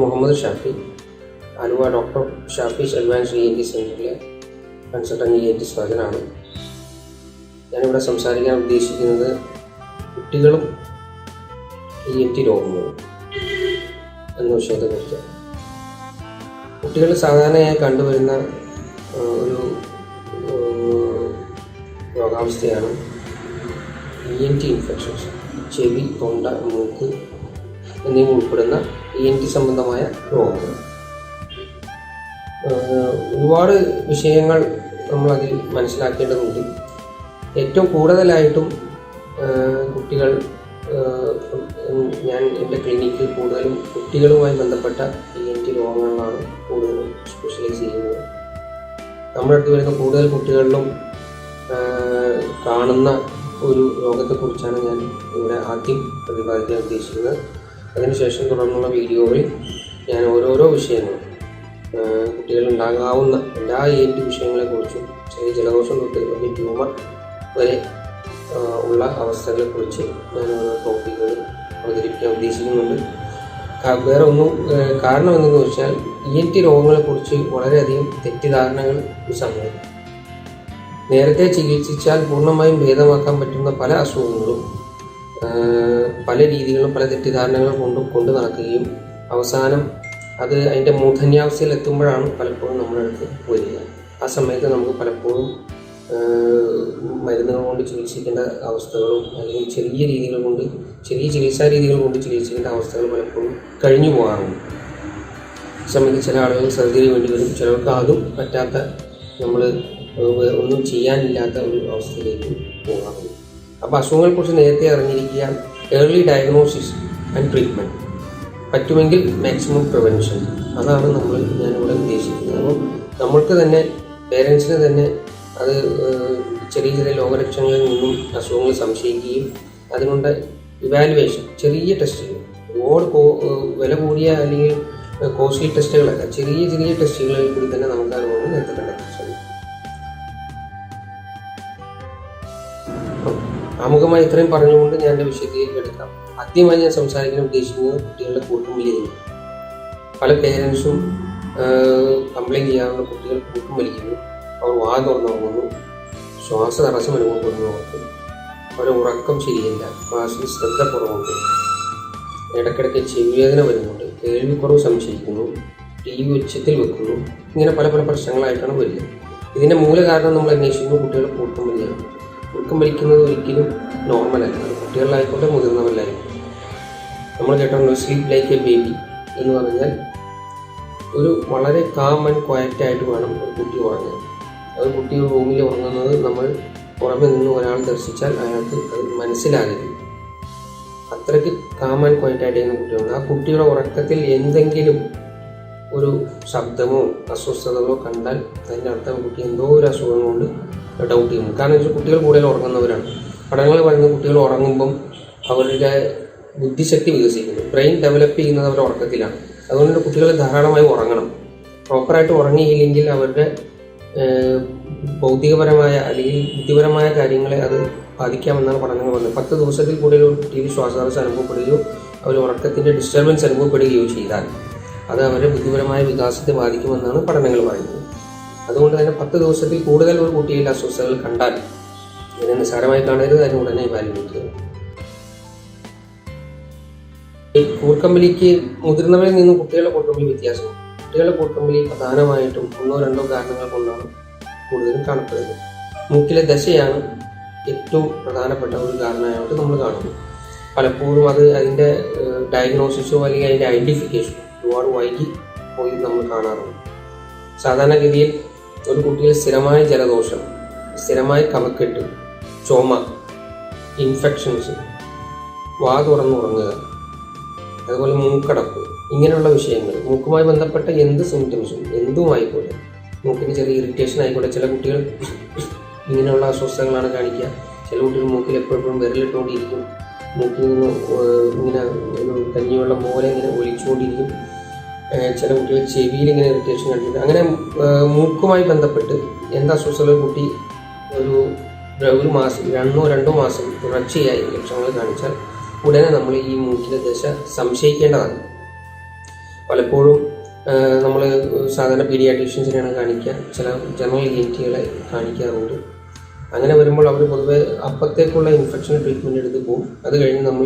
Muhammad Shafi, Aluva doctor Shafi's advanced ENT സെൻ്ററിലെ consultant ENT സർജനാണ്. ഞാനിവിടെ സംസാരിക്കാൻ ഉദ്ദേശിക്കുന്നത് കുട്ടികളും ENT രോഗങ്ങളും എന്ന വിഷയത്തെക്കുറിച്ച്. കുട്ടികൾ സാധാരണയായി കണ്ടുവരുന്ന ഒരു രോഗാവസ്ഥയാണ് ENT ഇൻഫെക്ഷൻസ്. ചെവി, തൊണ്ട, മൂക്ക് എന്നിവ ഉൾപ്പെടുന്ന ENT സംബന്ധമായ രോഗങ്ങൾ. ഒരുപാട് വിഷയങ്ങൾ നമ്മളതിൽ മനസ്സിലാക്കേണ്ടതുണ്ട്. ഏറ്റവും കൂടുതലായിട്ടും കുട്ടികൾ, ഞാൻ എൻ്റെ ക്ലിനിക്കിൽ കൂടുതലും കുട്ടികളുമായി ബന്ധപ്പെട്ട ENT രോഗങ്ങളിലാണ് കൂടുതലും സ്പെഷ്യലൈസ് ചെയ്യുന്നത്. നമ്മുടെ അടുത്ത് വരുന്ന കൂടുതൽ കുട്ടികളിലും കാണുന്ന ഒരു രോഗത്തെക്കുറിച്ചാണ് ഞാൻ ഇവിടെ ആദ്യം പ്രതിപാദിക്കാൻ ഉദ്ദേശിക്കുന്നത്. അതിനുശേഷം തുടർന്നുള്ള വീഡിയോകളിൽ ഞാൻ ഓരോരോ വിഷയങ്ങളും കുട്ടികളുണ്ടാകാവുന്ന എല്ലാ ENT വിഷയങ്ങളെക്കുറിച്ചും, ചെറിയ ജലദോഷം തൊട്ട് വലിയ ട്യൂമർ വരെ ഉള്ള അവസ്ഥകളെക്കുറിച്ച് ഞാൻ ഓരോ ടോപ്പിക്കുകൾ അവതരിപ്പിക്കാൻ ഉദ്ദേശിക്കുന്നുണ്ട്. വേറെ ഒന്നും കാരണം എന്തെന്ന് വെച്ചാൽ ENT രോഗങ്ങളെക്കുറിച്ച് വളരെയധികം തെറ്റിദ്ധാരണകൾ ഈ സമയത്ത്. നേരത്തെ ചികിത്സിച്ചാൽ പൂർണ്ണമായും ഭേദമാക്കാൻ പറ്റുന്ന പല അസുഖങ്ങളും പല രീതികളും പല തെറ്റിദ്ധാരണകളും കൊണ്ട് നടക്കുകയും അവസാനം അത് അതിൻ്റെ മൂർധന്യാവസ്ഥയിൽ എത്തുമ്പോഴാണ് പലപ്പോഴും നമ്മുടെ അടുത്ത് വരിക. ആ സമയത്ത് നമുക്ക് പലപ്പോഴും മരുന്നുകൾ കൊണ്ട് ചികിത്സിക്കേണ്ട അവസ്ഥകളും അല്ലെങ്കിൽ ചെറിയ ചികിത്സാ രീതികൾ കൊണ്ട് ചികിത്സിക്കേണ്ട അവസ്ഥകൾ പലപ്പോഴും കഴിഞ്ഞു പോകാറുണ്ട്. ഈ സമയത്ത് ചില ആളുകൾ സർജറി വേണ്ടി വരും, ചിലർക്ക് അതും പറ്റാത്ത, നമ്മൾ ഒന്നും ചെയ്യാനില്ലാത്ത ഒരു അവസ്ഥയിലേക്ക് പോകാറുണ്ട്. അപ്പോൾ അസുഖങ്ങളെക്കുറിച്ച് നേരത്തെ അറിഞ്ഞിരിക്കുക, ഏർലി ഡയഗ്നോസിസ് ആൻഡ് ട്രീറ്റ്മെൻറ്റ്, പറ്റുമെങ്കിൽ മാക്സിമം പ്രിവെൻഷൻ, അതാണ് ഞാനിവിടെ ഉദ്ദേശിക്കുന്നത്. അപ്പോൾ നമ്മൾക്ക് തന്നെ, പേരൻസിന് തന്നെ അത് ചെറിയ ചെറിയ രോഗലക്ഷണങ്ങളിൽ നിന്നും അസുഖങ്ങൾ സംശയിക്കുകയും അതിനുണ്ട് ഇവാലുവേഷൻ, ചെറിയ ടെസ്റ്റുകൾ, ഒരുപാട് വില കൂടിയ അല്ലെങ്കിൽ കോസ്റ്റ്ലി ടെസ്റ്റുകളല്ല, ചെറിയ ചെറിയ ടെസ്റ്റുകളിൽ കൂടി തന്നെ നമുക്ക് ആ രോഗങ്ങൾ നേരത്തെ കണ്ടെത്താൻ സാധിക്കും. ആമുഖമായി ഇത്രയും പറഞ്ഞുകൊണ്ട് ഞാൻ എൻ്റെ വിഷയത്തിലേക്ക് എടുക്കാം. ആദ്യമായി ഞാൻ സംസാരിക്കാൻ ഉദ്ദേശിക്കുന്നത് കുട്ടികളുടെ കൂട്ടുംവിളിയാണ്. പല പേരൻസും കംപ്ലൈൻറ്റ് ചെയ്യാറുള്ള കുട്ടികൾ കൂട്ടും വലിക്കുന്നു, അവർ വാ തുറന്നുറങ്ങുന്നു, ശ്വാസതടസ്സം അനുഭവപ്പെടുന്നു, അവരുടെ ഉറക്കം ശരിയല്ല, ക്ലാസ്സിൽ ശ്രദ്ധ കുറവുണ്ട്, ഇടയ്ക്കിടയ്ക്ക് ചെവിവേദന വരുന്നുണ്ട്, കേൾവിക്കുറവ് സംശയിക്കുന്നു, TV ഉച്ചത്തിൽ വെക്കുന്നു. ഇങ്ങനെ പല പല പ്രശ്നങ്ങളായിട്ടാണ് വരിക. ഇതിൻ്റെ മൂല കാരണം നമ്മൾ അന്വേഷിക്കുന്നത് കുട്ടികൾ കൂട്ടും വലിയാണ്. കൂട്ടും വലിക്കുന്നത് ഒരിക്കലും നോർമലല്ല, കുട്ടികളിലായിക്കോട്ടെ മുതിർന്നവരിലായിക്കോട്ടെ. നമ്മൾ കേട്ടോ സ്ലീപ്പ് ലൈക്ക് എ ബേബി എന്ന് പറഞ്ഞാൽ ഒരു വളരെ കാം ആൻഡ് ക്വയറ്റ് ആയിട്ട് വേണം ഒരു കുട്ടി ഉറങ്ങാൻ. അത് കുട്ടി റൂമിൽ ഉറങ്ങുന്നത് നമ്മൾ പുറമെ നിന്ന് ഒരാൾ ദർശിച്ചാൽ അയാൾക്ക് അത് മനസ്സിലാകരുത്. അത്രയ്ക്ക് കാം ആൻഡ് ക്വയറ്റ് ആയിട്ട് ചെയ്യുന്ന കുട്ടികളുണ്ട്. ആ കുട്ടിയുടെ ഉറക്കത്തിൽ എന്തെങ്കിലും ഒരു ശബ്ദമോ അസ്വസ്ഥതകളോ കണ്ടാൽ അതിൻ്റെ അർത്ഥം കുട്ടി എന്തോ ഒരു അസുഖം കൊണ്ട് ഡൗട്ട് ചെയ്യുന്നു. കാരണം വെച്ചാൽ കുട്ടികൾ കൂടുതൽ ഉറങ്ങുന്നവരാണ്. പഠനങ്ങൾ പറയുന്നത് കുട്ടികൾ ഉറങ്ങുമ്പം അവരുടെ ബുദ്ധിശക്തി വികസിക്കുന്നു, ബ്രെയിൻ ഡെവലപ്പ് ചെയ്യുന്നത് അവരുടെ ഉറക്കത്തിലാണ്. അതുകൊണ്ട് കുട്ടികൾ ധാരാളമായി ഉറങ്ങണം. പ്രോപ്പറായിട്ട് ഉറങ്ങിയില്ലെങ്കിൽ അവരുടെ ഭൗതികപരമായ അല്ലെങ്കിൽ ബുദ്ധിപരമായ കാര്യങ്ങളെ അത് ബാധിക്കാമെന്നാണ് പഠനങ്ങൾ പറഞ്ഞത്. 10 ദിവസത്തിൽ കൂടുതൽ ഒരു കുട്ടിയിൽ ശ്വാസതടസ്സം അനുഭവപ്പെടുകയോ അവർ ഉറക്കത്തിൻ്റെ ഡിസ്റ്റർബൻസ് അനുഭവപ്പെടുകയോ ചെയ്താൽ അത് അവരുടെ ബുദ്ധിപരമായ വികാസത്തെ ബാധിക്കുമെന്നാണ് പഠനങ്ങൾ പറയുന്നത്. അതുകൊണ്ട് തന്നെ 10 ദിവസത്തിൽ കൂടുതൽ ഒരു കുട്ടിയിൽ അസ്വസ്ഥതകൾ കണ്ടാൽ ഇതിനെ നിസ്സാരമായി കാണരുത്, അതിന് ഉടനെ ഇവാലുവേറ്റ് ചെയ്യണം. കൂർക്കമ്പലിക്ക് മുതിർന്നവരിൽ നിന്നും കുട്ടികളുടെ കൂർക്കമ്പലി വ്യത്യാസമാണ്. കുട്ടികളുടെ കൂർക്കമ്പലി പ്രധാനമായിട്ടും 1-2 കാരണങ്ങൾ കൊണ്ടാണ് കൂടുതലും കാണപ്പെടുന്നത്. മൂക്കിലെ ദശയാണ് ഏറ്റവും പ്രധാനപ്പെട്ട ഒരു കാരണമായിട്ട് നമ്മൾ കാണുന്നു. പലപ്പോഴും അതിൻ്റെ ഡയഗ്നോസിസോ അല്ലെങ്കിൽ അതിൻ്റെ ഐഡൻറ്റിഫിക്കേഷനോ ഒരുപാട് വൈകി പോയി നമ്മൾ കാണാറുണ്ട്. സാധാരണഗതിയിൽ ഒരു കുട്ടിയിൽ സ്ഥിരമായ ജലദോഷം, സ്ഥിരമായ കഫക്കെട്ട്, ചുമ, ഇൻഫെക്ഷൻസ്, വാ തുറന്നുറങ്ങുക, അതുപോലെ മൂക്കടപ്പ്, ഇങ്ങനെയുള്ള വിഷയങ്ങൾ, മൂക്കുമായി ബന്ധപ്പെട്ട എന്ത് സിംറ്റംസും എന്തുമായിക്കോട്ടെ, മൂക്കിന് ചെറിയ ഇറിറ്റേഷൻ ആയിക്കോട്ടെ, ചില കുട്ടികൾ ഇങ്ങനെയുള്ള അസ്വസ്ഥതകളാണ് കാണിക്കുക. ചില കുട്ടികൾ മൂക്കിൽ എപ്പോഴും വിരലിട്ടുകൊണ്ടിരിക്കും, മൂക്കിൽ നിന്ന് ഇങ്ങനെ ഒരു കഞ്ഞിവെള്ളം പോലെ ഇങ്ങനെ ഒലിച്ചുകൊണ്ടിരിക്കും. ചില കുട്ടികൾ ചെവിയിൽ ഇങ്ങനെ ഇറിറ്റേഷൻ കാണിക്കുന്നത്. അങ്ങനെ മൂക്കുമായി ബന്ധപ്പെട്ട് എന്ത് അസ്വസ്ഥത കുട്ടി ഒരു മാസം 2 മാസം തുടർച്ചയായി ലക്ഷണങ്ങൾ കാണിച്ചാൽ ഉടനെ നമ്മൾ ഈ മൂക്കിലെ ദശ സംശയിക്കേണ്ടതാണ്. പലപ്പോഴും നമ്മൾ സാധാരണ പീഡിയാട്രീഷ്യൻസിനെയാണ് കാണിക്കുക, ചില ജനറൽ ENTകളെ കാണിക്കാറുണ്ട്. അങ്ങനെ വരുമ്പോൾ അവർ പൊതുവെ അപ്പത്തേക്കുള്ള ഇൻഫെക്ഷൻ ട്രീറ്റ്മെൻറ്റ് എടുത്ത് പോകും. അത് കഴിഞ്ഞ് നമ്മൾ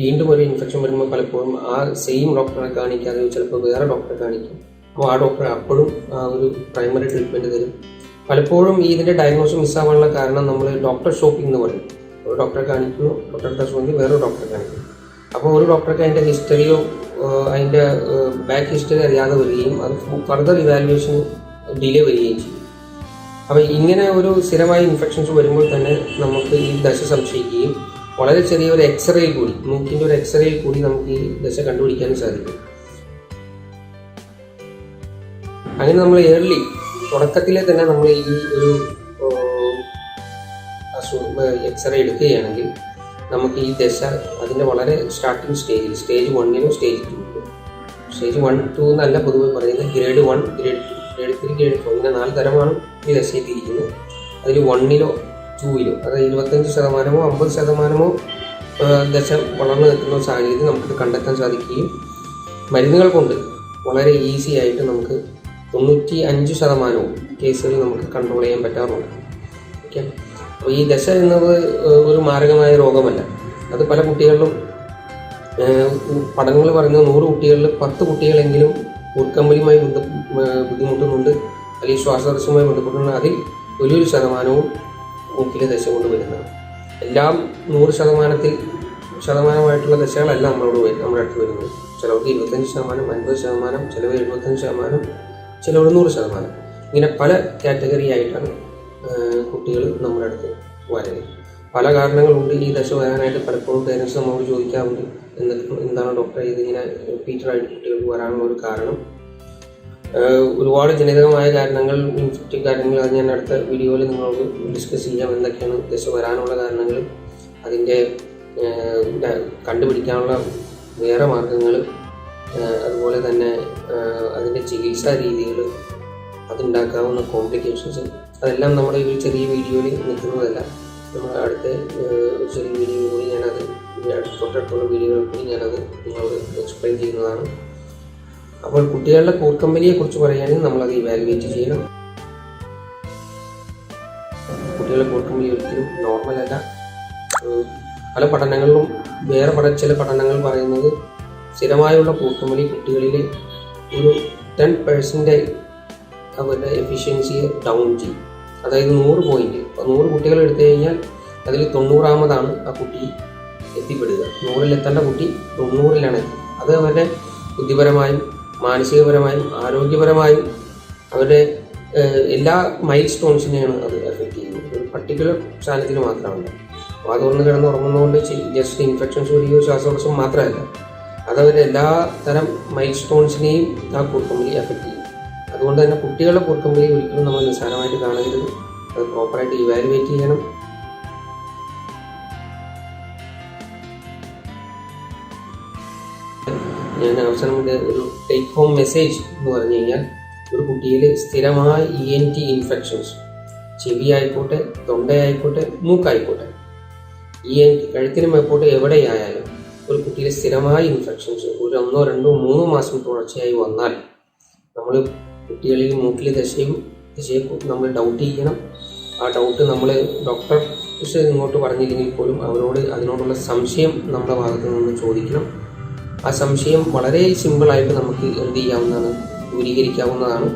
വീണ്ടും ഒരു ഇൻഫെക്ഷൻ വരുമ്പോൾ പലപ്പോഴും ആ സെയിം ഡോക്ടറെ കാണിക്കാതെ ചിലപ്പോൾ വേറെ ഡോക്ടറെ കാണിക്കും. അപ്പോൾ ആ ഡോക്ടർ അപ്പോഴും ആ ഒരു പ്രൈമറി ട്രീറ്റ്മെൻറ്റ് തരും. പലപ്പോഴും ഇതിൻ്റെ ഡയഗ്നോസ് മിസ്സാവാനുള്ള കാരണം നമ്മൾ ഡോക്ടർ ഷോപ്പിംഗ് എന്ന് പറയും. ഒരു ഡോക്ടറെ കാണിക്കുന്നു, ഡോക്ടറെ തസ്മെങ്കിൽ വേറൊരു ഡോക്ടറെ കാണിക്കുന്നു. അപ്പോൾ ഒരു ഡോക്ടർക്ക് അതിൻ്റെ ഹിസ്റ്ററിയോ അതിൻ്റെ ബാക്ക് ഹിസ്റ്ററി അറിയാതെ വരികയും അത് ഫർദർ ഇവാലുവേഷൻ ഡിലേ വരികയും ചെയ്യും. അപ്പോൾ ഇങ്ങനെ ഒരു സ്ഥിരമായ ഇൻഫെക്ഷൻസ് വരുമ്പോൾ തന്നെ നമുക്ക് ഈ ദശ സംശയിക്കുകയും വളരെ ചെറിയൊരു എക്സ്റേയിൽ കൂടി, മൂക്കിൻ്റെ ഒരു എക്സ്റേയിൽ കൂടി നമുക്ക് ഈ ദശ കണ്ടുപിടിക്കാനും സാധിക്കും. അങ്ങനെ നമ്മൾ ഏർലി തുടക്കത്തിലെ തന്നെ നമ്മൾ ഈ ഒരു എക്സ്റേ എടുക്കുകയാണെങ്കിൽ നമുക്ക് ഈ ദശ അതിൻ്റെ വളരെ സ്റ്റാർട്ടിങ് സ്റ്റേജിൽ, സ്റ്റേജ് 1 സ്റ്റേജ് 2, സ്റ്റേജ് 1, 2 എന്നല്ല പൊതുവെ പറയുന്നത്, ഗ്രേഡ് 1, ഗ്രേഡ് 2, ഗ്രേഡ് 3, ഗ്രേഡ് 4 ഇങ്ങനെ 4 തരമാണ് ഈ ദശയെത്തിയിരിക്കുന്നത്. അതിൽ 1 2 അതായത് 25% 50% ദശ വളർന്നു നിൽക്കുന്ന സാഹചര്യത്തിൽ നമുക്കിത് കണ്ടെത്താൻ സാധിക്കുകയും മരുന്നുകൾ കൊണ്ട് വളരെ ഈസി ആയിട്ട് നമുക്ക് 95% കേസുകൾ നമുക്ക് കൺട്രോൾ ചെയ്യാൻ പറ്റാറുണ്ട്. ഓക്കെ, അപ്പോൾ ഈ ദശ എന്നത് ഒരു മാരകമായ രോഗമല്ല. അത് പല കുട്ടികളിലും പഠനങ്ങൾ പറയുന്നത് 100 കുട്ടികളിൽ 10 കുട്ടികളെങ്കിലും ഊർക്കമ്പലിയുമായി ബുദ്ധിമുട്ടുന്നുണ്ട്, അല്ലെങ്കിൽ ശ്വാസതടസ്സവുമായി ബന്ധപ്പെട്ടുകൊണ്ട് അതിൽ വലിയൊരു ശതമാനവും മൂക്കിലെ ദശ കൊണ്ട് വരുന്നതാണ്. എല്ലാം 100% ദശകളല്ല നമ്മുടെ അടുത്ത് വരുന്നത്. ചിലവർക്ക് 25%, 50%, ചിലവ് 75%, ചിലവർ 100%. ഇങ്ങനെ പല കാറ്റഗറി ആയിട്ടാണ് കുട്ടികൾ നമ്മുടെ അടുത്ത് വരുന്നത്. പല കാരണങ്ങളുണ്ട് ഈ ദശ വരാനായിട്ട്. പലപ്പോഴും പേരൻസ് നമ്മളോട് ചോദിക്കാറുണ്ട്, എന്താണ് ഡോക്ടറെ ഇതിങ്ങനെ റിപ്പീറ്റഡായിട്ട് കുട്ടികൾക്ക് വരാനുള്ള ഒരു കാരണം. ഒരുപാട് ജനിതകമായ കാരണങ്ങൾ, ഇൻഫെക്റ്റീവ് കാരണങ്ങൾ, അത് ഞാൻ അടുത്ത വീഡിയോയിൽ നിങ്ങളോട് ഡിസ്കസ് ചെയ്യാം. എന്തൊക്കെയാണ് ദശ വരാനുള്ള കാരണങ്ങൾ, അതിൻ്റെ കണ്ടുപിടിക്കാനുള്ള വേറെ മാർഗങ്ങൾ, അതുപോലെ തന്നെ അതിൻ്റെ ചികിത്സാ രീതികൾ, അതുണ്ടാക്കാവുന്ന കോംപ്ലിക്കേഷൻസ്, അതെല്ലാം നമ്മുടെ ഈ ചെറിയ വീഡിയോയിൽ നിൽക്കുന്നതല്ല. നമ്മൾ അടുത്ത ചെറിയ വീഡിയോ കൂടി ഞാനത് തൊട്ടടുത്തുള്ള വീഡിയോയിൽ കൂടി ഞാനത് നിങ്ങളോട് എക്സ്പ്ലെയിൻ ചെയ്യുന്നതാണ്. അപ്പോൾ കുട്ടികളുടെ കൂർക്കമ്പലിയെ കുറിച്ച് പറയുകയാണെങ്കിൽ നമ്മളത് ഇവാലുവേറ്റ് ചെയ്യണം. കുട്ടികളുടെ കൂർക്കമ്പലി ഒരിക്കലും നോർമലല്ല. പല പഠനങ്ങളിലും ചില പഠനങ്ങൾ പറയുന്നത് സ്ഥിരമായുള്ള കൂർക്കമ്പലി കുട്ടികളിൽ ഒരു 10% അവരുടെ എഫിഷ്യൻസിയെ ഡൗൺ ചെയ്യും. അതായത് 100 പോയിന്റ്, 100 കുട്ടികൾ എടുത്തു കഴിഞ്ഞാൽ അതിൽ 90ാമതാണ് ആ കുട്ടി എത്തിപ്പെടുക. 100ൽ എത്തേണ്ട കുട്ടി 90ലാണ് എത്തുക. അത് അവരുടെ ബുദ്ധിപരമായും മാനസികപരമായും ആരോഗ്യപരമായും അവരുടെ എല്ലാ മൈൽ സ്റ്റോൺസിനെയാണ് അത് എഫക്റ്റ് ചെയ്യുന്നത്. ഒരു പർട്ടിക്കുലർ സ്ഥാനത്തിൽ മാത്രമല്ല. അപ്പോൾ അതുകൊണ്ട് കിടന്ന് ഉറങ്ങുന്നതുകൊണ്ട് ജസ്റ്റ് ഇൻഫെക്ഷൻസ് വരികയോ ശ്വാസതടസ്സം മാത്രമല്ല, അതവരുടെ എല്ലാ തരം മൈൽ സ്റ്റോൺസിനെയും ആ കൂർക്കമ്പലി എഫക്റ്റ് ചെയ്യും. അതുകൊണ്ട് തന്നെ കുട്ടികളുടെ കൂർക്കമ്പലി ഒരിക്കലും നമ്മൾ നിസ്സാരമായിട്ട് കാണരുത്. അത് പ്രോപ്പറായിട്ട് ഇവാലുവേറ്റ് ചെയ്യണം. ഞാൻ അവസാനം ഒരു ടേക്ക് ഹോം മെസ്സേജ് എന്ന് പറഞ്ഞു കഴിഞ്ഞാൽ, ഒരു കുട്ടിയിൽ സ്ഥിരമായ ENT ഇൻഫെക്ഷൻസ്, ചെവി ആയിക്കോട്ടെ, തൊണ്ടയായിക്കോട്ടെ, മൂക്കായിക്കോട്ടെ, ENT കഴുത്തിന് മേപ്പോട്ട് എവിടെയായാലും ഒരു കുട്ടിയിൽ സ്ഥിരമായ ഇൻഫെക്ഷൻസ് ഒരു 1, 2, 3 മാസം തുടർച്ചയായി വന്നാൽ നമ്മൾ കുട്ടികളിൽ മൂക്കിലെ ദശയെ നമ്മൾ ഡൗട്ട് ചെയ്യണം. ആ ഡൗട്ട് നമ്മൾ ഡോക്ടർ ഇങ്ങോട്ട് പറഞ്ഞില്ലെങ്കിൽ പോലും അവരോട് അതിനോടുള്ള സംശയം നമ്മുടെ ഭാഗത്ത് നിന്ന് ചോദിക്കണം. ആ സംശയം വളരെ സിമ്പിളായിട്ട് നമുക്ക് എന്ത് ചെയ്യാവുന്നതാണ്, ദൂരീകരിക്കാവുന്നതാണ്.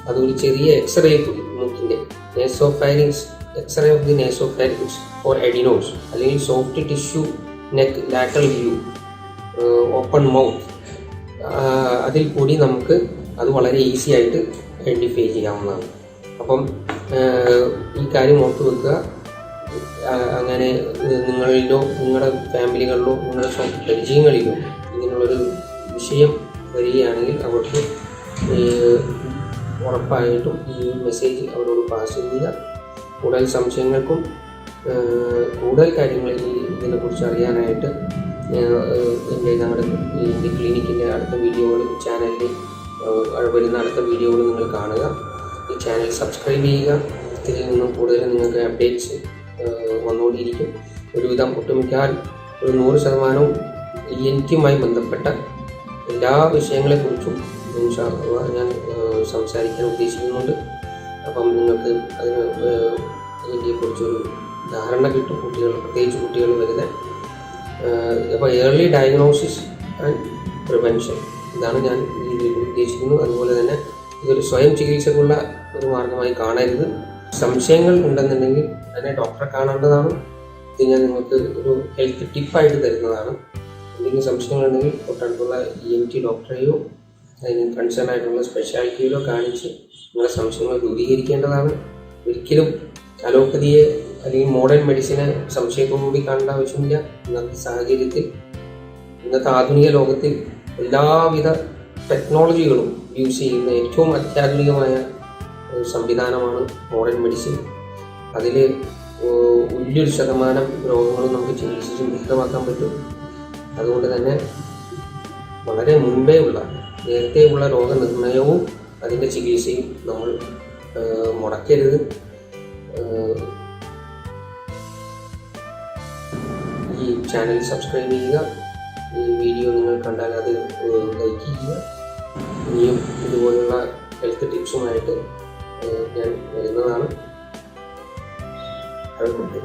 അതൊരു ചെറിയ എക്സ്റേ കൂടി മൂക്കിൻ്റെ നേസോഫാരിങ്സ്, എക്സ്റേ ഓഫ് ദി നേസോഫാരിങ്സ് ഓർ എഡിനോസ്, അല്ലെങ്കിൽ soft tissue neck lateral view, open mouth, അതിൽ കൂടി നമുക്ക് അത് വളരെ ഈസി ആയിട്ട് ഐഡൻറ്റിഫൈ ചെയ്യാവുന്നതാണ്. അപ്പം ഈ കാര്യം ഓർത്തു വെക്കുക. അങ്ങനെ നിങ്ങളിലോ നിങ്ങളുടെ ഫാമിലികളിലോ നിങ്ങളുടെ പരിചയങ്ങളിലോ ഇങ്ങനെയുള്ളൊരു വിഷയം വരികയാണെങ്കിൽ അവർക്ക് ഉറപ്പായിട്ടും ഈ മെസ്സേജ് അവരോട് പാസ് ചെയ്യുക. കൂടുതൽ സംശയങ്ങൾക്കും കൂടുതൽ കാര്യങ്ങൾ ഇതിനെക്കുറിച്ച് അറിയാനായിട്ട് ഞങ്ങളുടെ ക്ലിനിക്കിൻ്റെ അടുത്ത വീഡിയോകൾ ചാനലിൽ വരുന്ന അടുത്ത വീഡിയോകൾ നിങ്ങൾ കാണുക. ഈ ചാനൽ സബ്സ്ക്രൈബ് ചെയ്യുക. ഇതിൽ നിന്നും കൂടുതൽ നിങ്ങൾക്ക് അപ്ഡേറ്റ്സ് വന്നുകൊണ്ടിരിക്കും. ഒരുവിധം ഒട്ടുമിക്ക ഒരു 100% ENTയുമായി ബന്ധപ്പെട്ട എല്ലാ വിഷയങ്ങളെക്കുറിച്ചും ഇൻഷാ അല്ലാഹ് ഞാൻ സംസാരിക്കാൻ ഉദ്ദേശിക്കുന്നുണ്ട്. അപ്പം നിങ്ങൾക്ക് അതിനെക്കുറിച്ചൊരു ധാരണ കിട്ടും. പ്രത്യേകിച്ച് കുട്ടികൾ വരുന്നത്. അപ്പോൾ ഏർലി ഡയഗ്നോസിസ് ആൻഡ് പ്രിവെൻഷൻ, ഇതാണ് ഞാൻ ഇതിൽ ഉദ്ദേശിക്കുന്നത്. അതുപോലെ തന്നെ ഇതൊരു സ്വയം ചികിത്സക്കുള്ള ഒരു മാർഗമായി കാണരുത്. സംശയങ്ങൾ ഉണ്ടെന്നുണ്ടെങ്കിൽ അതിനെ ഡോക്ടറെ കാണേണ്ടതാണ്. ഇത് ഞാൻ നിങ്ങൾക്ക് ഒരു ഹെൽത്ത് ടിപ്പായിട്ട് തരുന്നതാണ്. എന്തെങ്കിലും സംശയങ്ങളുണ്ടെങ്കിൽ തൊട്ടടുത്തുള്ള ENT ഡോക്ടറെയോ അതിന് കൺസേൺ ആയിട്ടുള്ള സ്പെഷ്യാലിറ്റിയിലോ കാണിച്ച് നിങ്ങളുടെ സംശയങ്ങൾ ദൂരീകരിക്കേണ്ടതാണ്. ഒരിക്കലും അലോപ്പതിയെ അല്ലെങ്കിൽ മോഡേൺ മെഡിസിനെ സംശയത്തോടുകൂടി കാണേണ്ട ആവശ്യമില്ല. ഇന്നത്തെ സാഹചര്യത്തിൽ, ഇന്നത്തെ ആധുനിക ലോകത്തിൽ എല്ലാവിധ ടെക്നോളജികളും യൂസ് ചെയ്യുന്ന ഏറ്റവും അത്യാധുനികമായ സംവിധാനമാണ് മോഡേൺ മെഡിസിൻ. അതിൽ വലിയൊരു ശതമാനം രോഗങ്ങളും നമുക്ക് ചികിത്സിച്ച് ഭേദമാക്കാൻ പറ്റും. അതുകൊണ്ട് തന്നെ വളരെ നേരത്തെ ഉള്ള രോഗനിർണയവും അതിൻ്റെ ചികിത്സയും നമ്മൾ മുടക്കരുത്. ഈ ചാനൽ സബ്സ്ക്രൈബ് ചെയ്യുക. ഈ വീഡിയോ നിങ്ങൾ കണ്ടാൽ അത് ലൈക്ക് ചെയ്യുക. ഇനിയും ഇതുപോലുള്ള ഹെൽത്ത് ടിപ്സുമായിട്ട് ഞാൻ വരുന്നതാണ്. അതുകൊണ്ട്